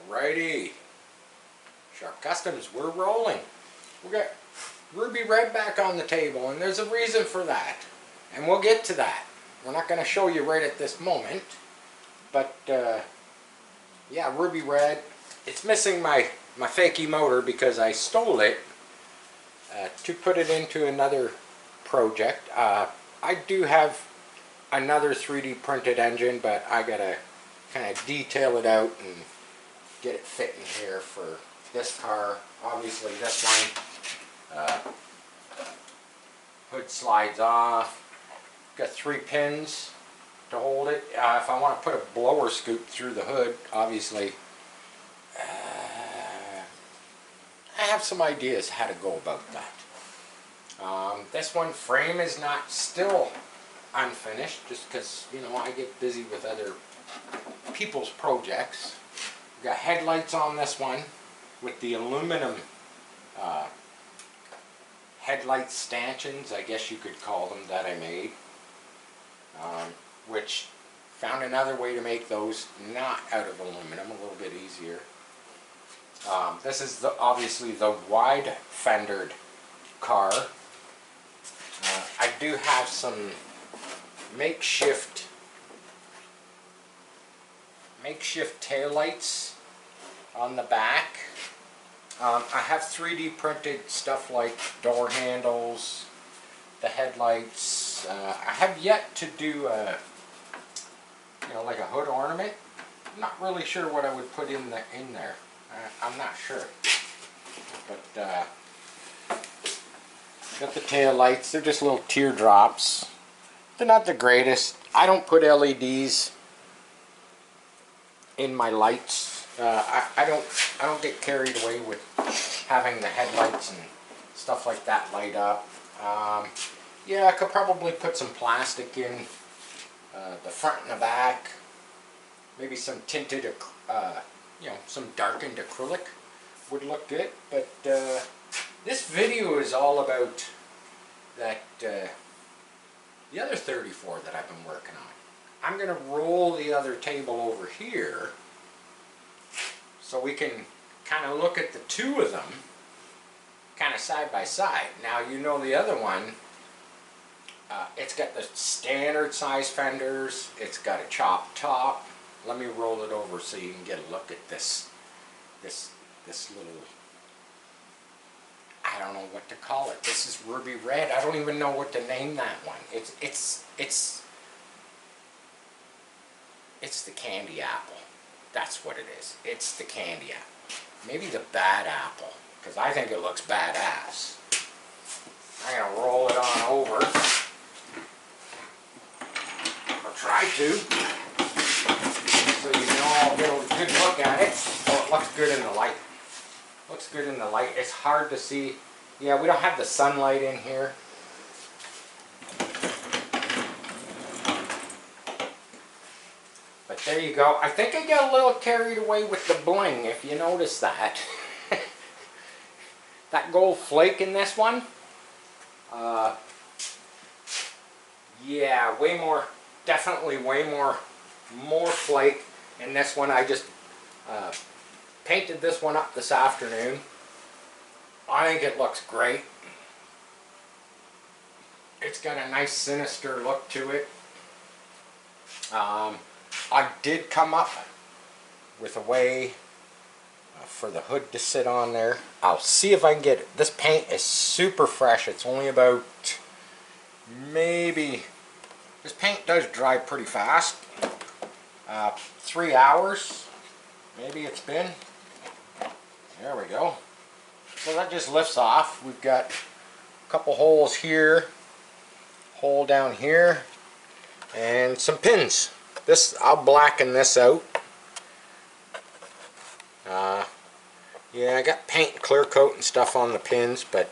Alrighty, Shark Customs, we're rolling. We got ruby red back on the table, and there's a reason for that, and we'll get to that. We're not going to show you right at this moment, but yeah, ruby red. It's missing my fakey motor because I stole it to put it into another project. I do have another 3D printed engine, but I gotta kind of detail it out and get it fitting here for this car. Obviously this one, hood slides off. Got 3 pins to hold it. If I want to put a blower scoop through the hood, obviously I have some ideas how to go about that. This one frame is not still unfinished, just because, you know, I get busy with other people's projects. We got headlights on this one with the aluminum headlight stanchions, I guess you could call them, that I made. Which found another way to make those not out of aluminum, a little bit easier. This is obviously the wide fendered car. I do have some makeshift taillights on the back. I have 3D printed stuff like door handles, the headlights. I have yet to do a, you know, like a hood ornament. I'm not really sure what I would put in there. I'm not sure. But got the tail lights. They're just little teardrops. They're not the greatest. I don't put LEDs in my lights. I don't get carried away with having the headlights and stuff like that light up. Yeah, I could probably put some plastic in the front and the back. Maybe some tinted, you know, some darkened acrylic would look good. But this video is all about that the other 34 that I've been working on. I'm going to roll the other table over here so we can kind of look at the two of them kind of side by side. Now, you know, the other one, it's got the standard size fenders. It's got a chopped top. Let me roll it over so you can get a look at this little, I don't know what to call it. This is ruby red. I don't even know what to name that one. It's the candy apple. That's what it is. It's the candy apple. Maybe the bad apple, because I think it looks badass. I'm going to roll it on over. I'll try to, so you know I'll get a good look at it. Oh, it looks good in the light. Looks good in the light. It's hard to see. Yeah, we don't have the sunlight in here. But there you go. I think I got a little carried away with the bling, if you notice that. That gold flake in this one. Yeah, way more, definitely way more flake. In this one, I just painted this one up this afternoon. I think it looks great. It's got a nice sinister look to it. I did come up with a way for the hood to sit on there. I'll see if I can get it. This paint is super fresh. It's only about maybe, this paint does dry pretty fast. 3 hours maybe it's been. There we go. So that just lifts off. We've got a couple holes here, hole down here, and some pins. This, I'll blacken this out. Yeah, I got paint, clear coat and stuff on the pins, but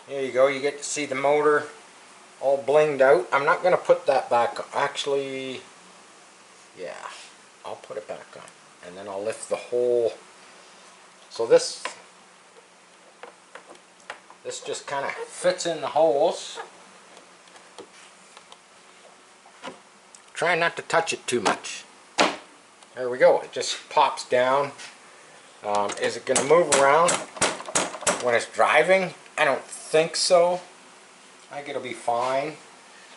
there you go. You get to see the motor all blinged out. I'm not going to put that back on. Actually, yeah, I'll put it back on, and then I'll lift the whole. So this just kind of fits in the holes. Try not to touch it too much. There we go. It just pops down. Is it going to move around when it's driving? I don't think so. I think it'll be fine.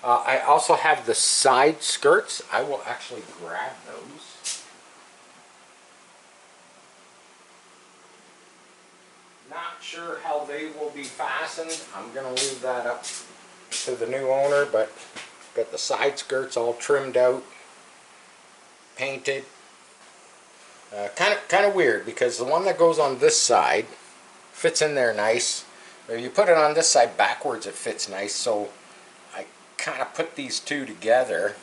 I also have the side skirts. I will actually grab those. Not sure how they will be fastened. I'm going to leave that up to the new owner, but got the side skirts all trimmed out, painted. Kind of weird, because the one that goes on this side fits in there nice. If you put it on this side backwards, it fits nice. So I kind of put these two together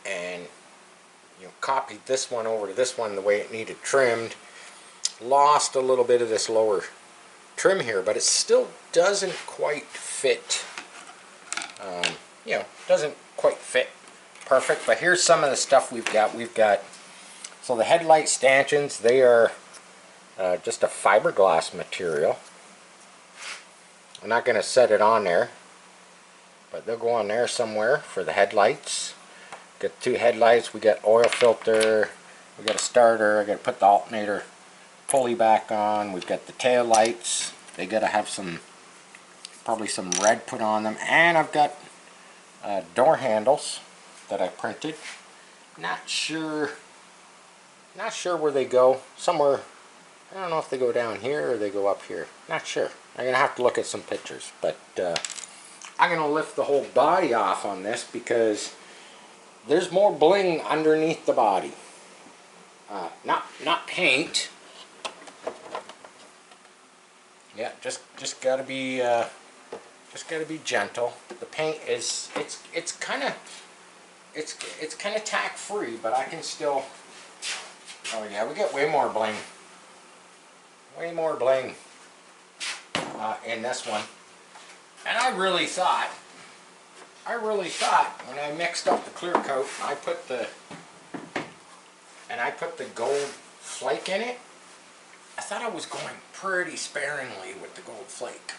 and copied this one over to this one the way it needed trimmed. Lost a little bit of this lower trim here, but it still doesn't quite fit. Doesn't quite fit perfect. But here's some of the stuff we've got. So the headlight stanchions, they are just a fiberglass material. I'm not going to set it on there, but they'll go on there somewhere for the headlights. Got two headlights, we got oil filter, we got a starter, I got to put the alternator pulley back on, we've got the tail lights, they got to have probably some red put on them, and I've got door handles that I printed. Not sure where they go. Somewhere, I don't know if they go down here or they go up here. Not sure. I'm going to have to look at some pictures. But I'm going to lift the whole body off on this because there's more bling underneath the body. Not paint. Yeah, just got to be gentle. The paint is it's kind of tack free, but I can still. Oh yeah, we get way more bling. Way more bling in this one. And I really thought when I mixed up the clear coat, I put the gold flake in it. I thought I was going pretty sparingly with the gold flake.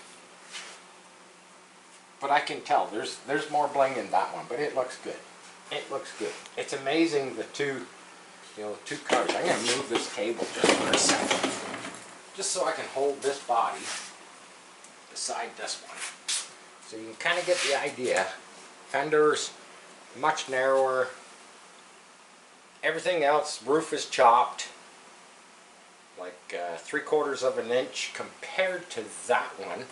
But I can tell there's more bling in that one, but it looks good. It looks good. It's amazing the two cars. I'm going to move this table just for a second, just so I can hold this body beside this one. So you can kind of get the idea. Fenders, much narrower. Everything else, roof is chopped. Like 3/4 of an inch compared to that one.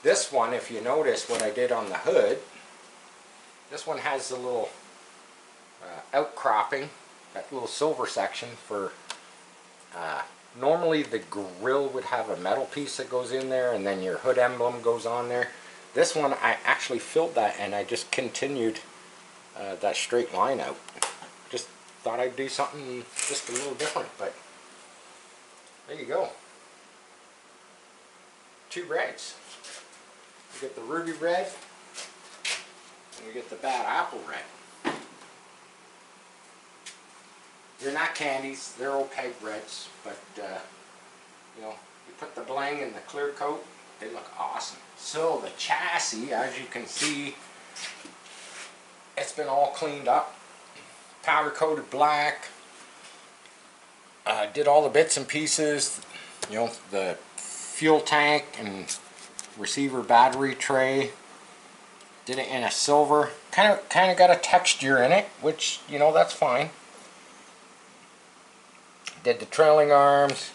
This one, if you notice what I did on the hood, this one has a little outcropping, that little silver section for, normally the grill would have a metal piece that goes in there and then your hood emblem goes on there. This one I actually filled that and I just continued that straight line out. Just thought I'd do something just a little different, but there you go. Two reds. You get the ruby red and you get the bad apple red. They're not candies, they're opaque reds, but you put the bling in the clear coat, they look awesome. So the chassis, as you can see, it's been all cleaned up, powder coated black. Did all the bits and pieces, the fuel tank and receiver battery tray. Did it in a silver. Kind of got a texture in it, which that's fine. Did the trailing arms.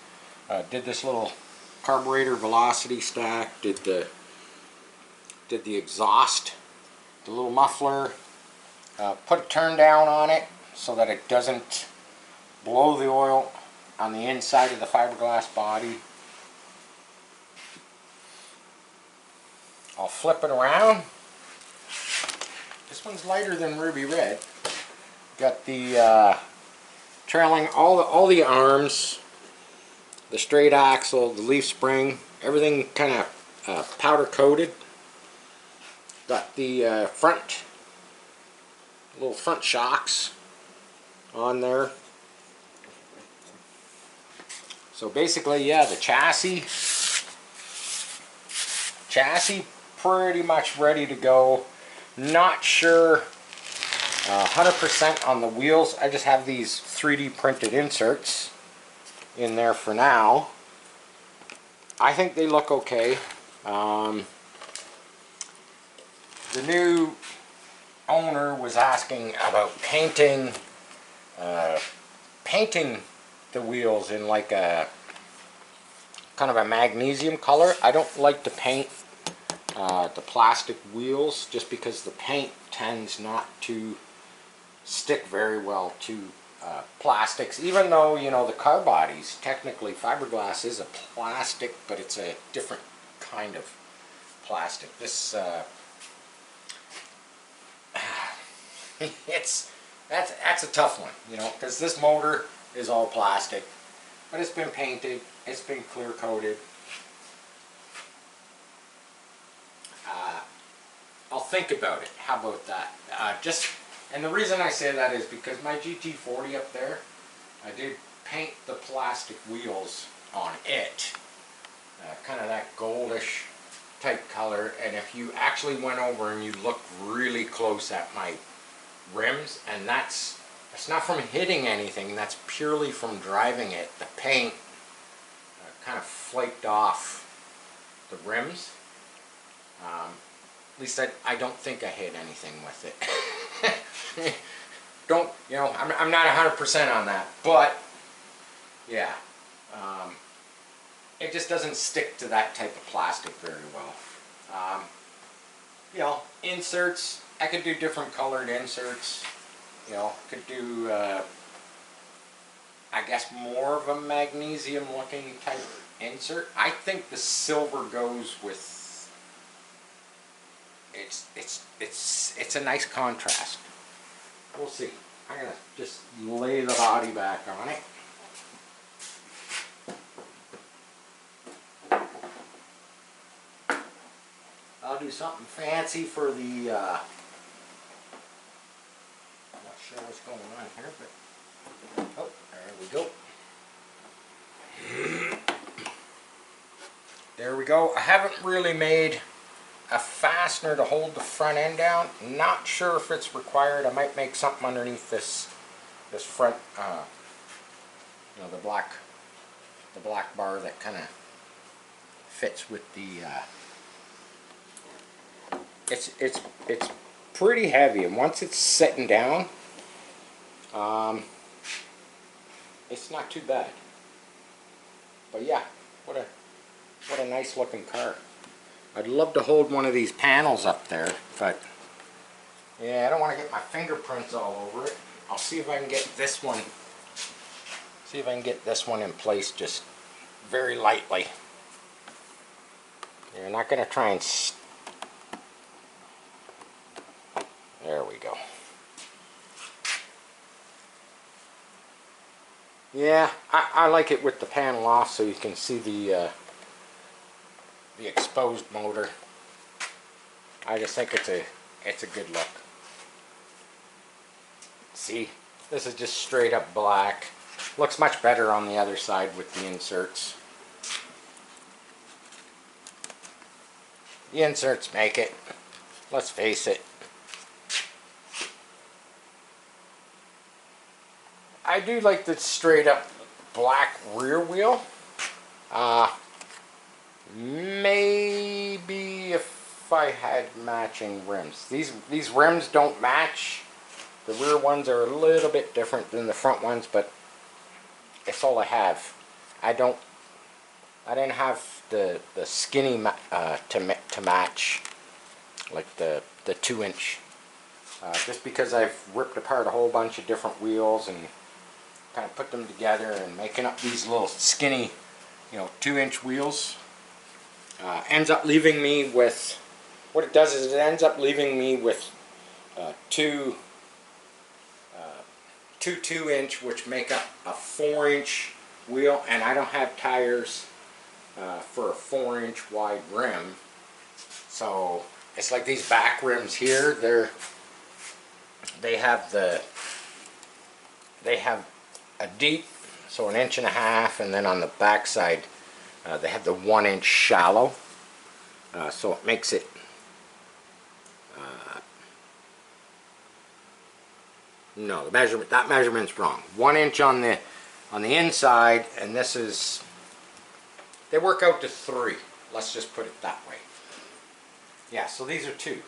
Did this little carburetor velocity stack. Did the exhaust. The little muffler. Put a turn down on it so that it doesn't blow the oil on the inside of the fiberglass body. I'll flip it around. This one's lighter than ruby red. Got the trailing, all the arms, the straight axle, the leaf spring, everything kind of powder coated. Got the little front shocks on there. So basically, yeah, the chassis pretty much ready to go. Not sure 100% on the wheels. I just have these 3D printed inserts in there for now. I think they look okay. The new owner was asking about painting the wheels in like a kind of a magnesium color. I don't like to paint the plastic wheels just because the paint tends not to stick very well to plastics, even though, you know, the car bodies, technically fiberglass is a plastic, but it's a different kind of plastic. This that's a tough one, you know, because this motor is all plastic, but it's been painted, it's been clear coated. I'll think about it. How about that? And the reason I say that is because my GT40 up there, I did paint the plastic wheels on it, kind of that goldish type color. And if you actually went over and you looked really close at my rims, and that's not from hitting anything, that's purely from driving it. The paint kind of flaked off the rims. At least I don't think I hit anything with it. Don't, you know, I'm not 100% on that, but yeah, it just doesn't stick to that type of plastic very well. You know, inserts, I could do different colored inserts. You know, could do, I guess, more of a magnesium looking type insert. I think the silver goes with, it's a nice contrast. We'll see. I'm gonna just lay the body back on it. I'll do something fancy for the, I'm not sure what's going on here, but, oh, there we go. There we go. I haven't really made a fastener to hold the front end down. Not sure if it's required. I might make something underneath this front, you know, the black bar that kind of fits with the. It's pretty heavy, and once it's sitting down, it's not too bad. But yeah, what a nice looking car. I'd love to hold one of these panels up there, but yeah, I don't want to get my fingerprints all over it. I'll see if I can get this one. See if I can get this one in place just very lightly. You're not going to try and. There we go. Yeah, I like it with the panel off so you can see the exposed motor. I just think it's a good look. See, this is just straight up black. Looks much better on the other side with the inserts. The inserts make it. Let's face it. I do like the straight up black rear wheel. Maybe if I had matching rims. These rims don't match. The rear ones are a little bit different than the front ones, but it's all I have. I didn't have the skinny to match, like the 2-inch. Just because I've ripped apart a whole bunch of different wheels and kind of put them together and making up these little skinny, you know, 2-inch wheels. Ends up leaving me with, what it does is it ends up leaving me with two 2-inch, which make up a 4-inch wheel, and I don't have tires for a 4-inch wide rim. So it's like these back rims here, they have a deep, so 1.5 inches, and then on the back side they have the 1-inch shallow, so it makes it No, that measurement's wrong. 1 inch on the inside, and this is, they work out to 3. Let's just put it that way. Yeah, so these are 2.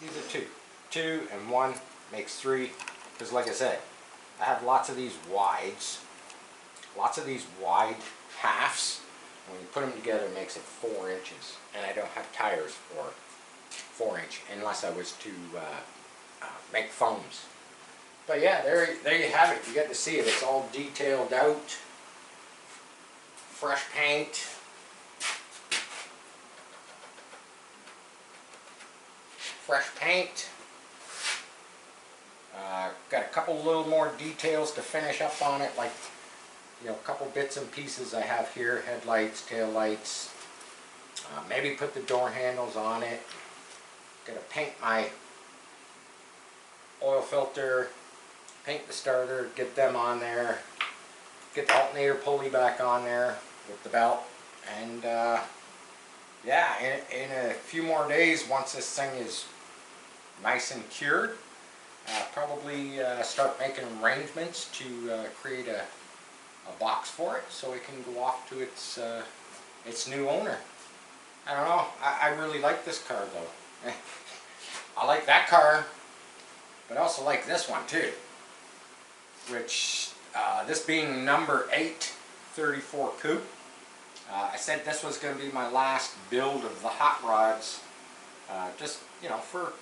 These are 2. 2 and 1 makes 3. Because like I said, I have lots of these wides. Lots of these wide halves. When you put them together, it makes it 4 inches. And I don't have tires for 4 inch unless I was to make foams. But yeah, there you have it. You get to see it. It's all detailed out. Fresh paint. Fresh paint. Got a couple little more details to finish up on it, like, you know, a couple bits and pieces I have here, headlights, tail lights. Maybe put the door handles on it. Gonna paint my oil filter, paint the starter, get them on there, get the alternator pulley back on there with the belt, and yeah, in a few more days, once this thing is nice and cured, probably start making arrangements to create a box for it so it can go off to its new owner. I don't know, I really like this car though. I like that car, but I also like this one too, which this being number 8 34 Coupe. I said this was going to be my last build of the hot rods, just, you know, for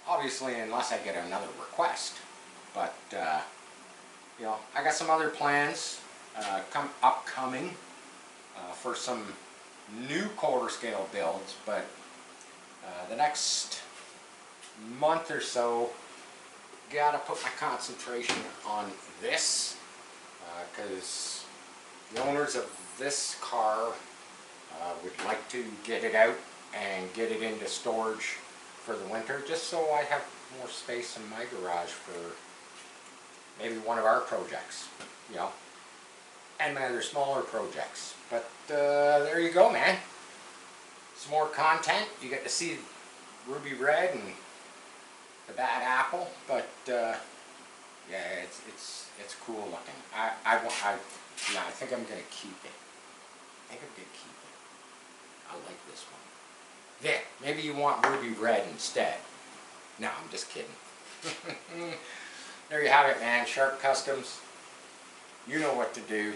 obviously unless I get another request, but you know, I got some other plans upcoming for some new quarter scale builds, but the next month or so, gotta put my concentration on this, because the owners of this car would like to get it out and get it into storage for the winter, just so I have more space in my garage for maybe one of our projects, you know, and my other smaller projects. But there you go, man. Some more content. You get to see Ruby Red and the Bad Apple, but yeah, it's cool looking. I think I'm gonna keep it. I like this one. There, maybe you want Ruby Red instead. No, I'm just kidding. There you have it, man. Sharp Customs. You know what to do.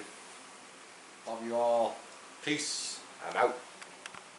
Love you all. Peace. I'm out.